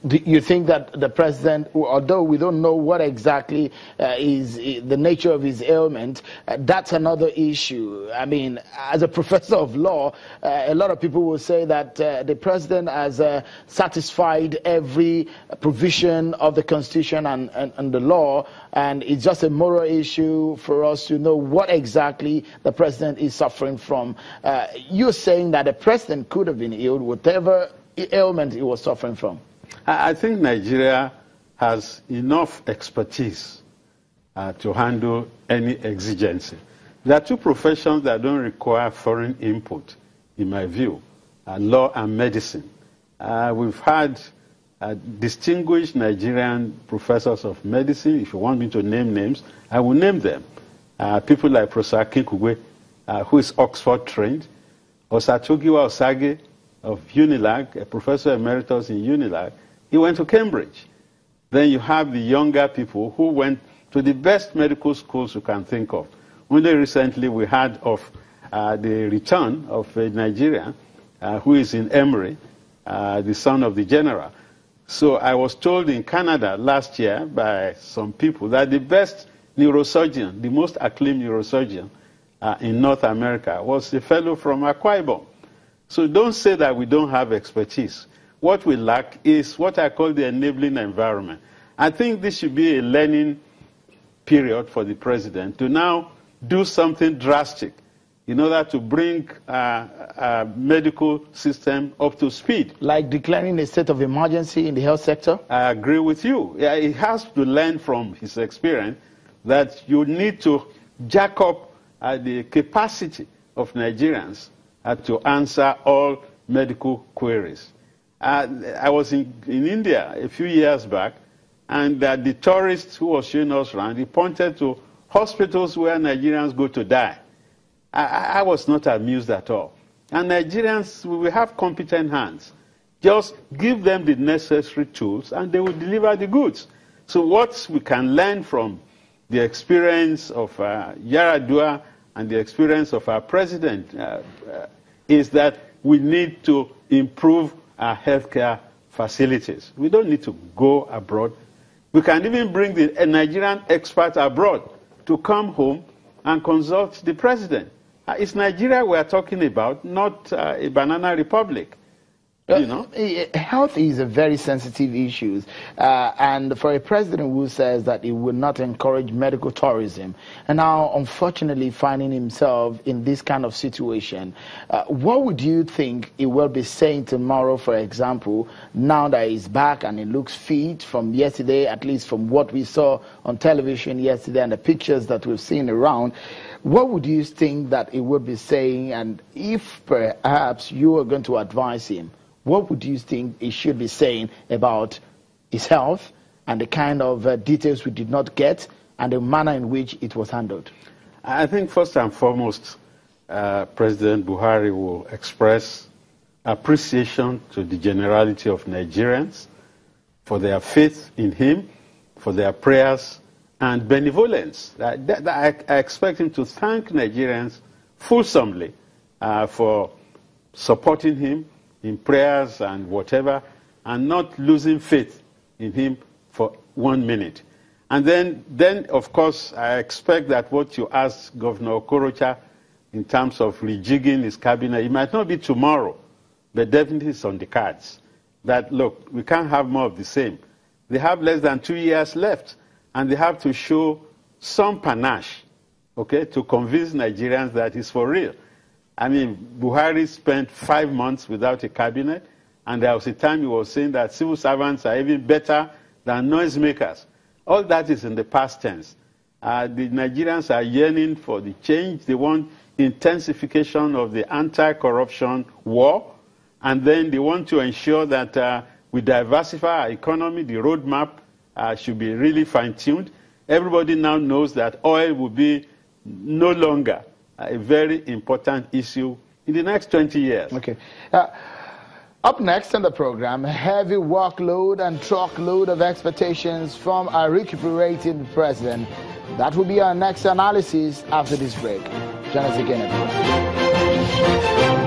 Do you think that the president, although we don't know what exactly is the nature of his ailment, that's another issue? I mean, as a professor of law, a lot of people will say that the president has satisfied every provision of the Constitution and the law, and it's just a moral issue for us to know what exactly the president is suffering from. You're saying that the president could have been ill, whatever ailment he was suffering from. I think Nigeria has enough expertise to handle any exigency. There are two professions that don't require foreign input, in my view, law and medicine. We've had distinguished Nigerian professors of medicine. If you want me to name names, I will name them. People like Professor Kinkugwe, who is Oxford trained, Osatogiwa Osage of UNILAG, a professor emeritus in UNILAG. He went to Cambridge. Then you have the younger people who went to the best medical schools you can think of. Only recently we heard of the return of a Nigerian who is in Emory, the son of the general. So I was told in Canada last year by some people that the best neurosurgeon, the most acclaimed neurosurgeon in North America was a fellow from Akwa Ibom. So don't say that we don't have expertise. What we lack is what I call the enabling environment. I think this should be a learning period for the president to now do something drastic in order to bring a medical system up to speed. Like declaring a state of emergency in the health sector? I agree with you. Yeah, he has to learn from his experience that you need to jack up the capacity of Nigerians to answer all medical queries. I was in India a few years back, and the tourist who was showing us around, he pointed to hospitals where Nigerians go to die. I was not amused at all. And Nigerians, we have competent hands. Just give them the necessary tools, and they will deliver the goods. So what we can learn from the experience of Yaradua and the experience of our president is that we need to improve our healthcare facilities. We don't need to go abroad. We can even bring the Nigerian experts abroad to come home and consult the president. It's Nigeria we are talking about, not a banana republic. You know? Health is a very sensitive issue, and for a president who says that he would not encourage medical tourism, and now unfortunately finding himself in this kind of situation, what would you think he will be saying tomorrow, for example, now that he's back and he looks fit from yesterday, at least from what we saw on television yesterday and the pictures that we've seen around? What would you think that he would be saying, and if perhaps you are going to advise him, what would you think he should be saying about his health and the kind of details we did not get and the manner in which it was handled? I think first and foremost, President Buhari will express appreciation to the generality of Nigerians for their faith in him, for their prayers and benevolence. I expect him to thank Nigerians fulsomely for supporting him in prayers and whatever, and not losing faith in him for 1 minute. And then of course, I expect that what you asked Governor Okorocha in terms of rejigging his cabinet, it might not be tomorrow, but definitely it's on the cards. That, look, we can't have more of the same. They have less than 2 years left, and they have to show some panache, okay, to convince Nigerians that it's for real. I mean, Buhari spent 5 months without a cabinet, and there was a time he was saying that civil servants are even better than noisemakers. All that is in the past tense. The Nigerians are yearning for the change. They want intensification of the anti-corruption war, and then they want to ensure that we diversify our economy. The roadmap should be really fine-tuned. Everybody now knows that oil will be no longer a very important issue in the next 20 years. Okay. Up next on the program, heavy workload and truckload of expectations from a recuperating president. That will be our next analysis after this break. Join us again, everyone.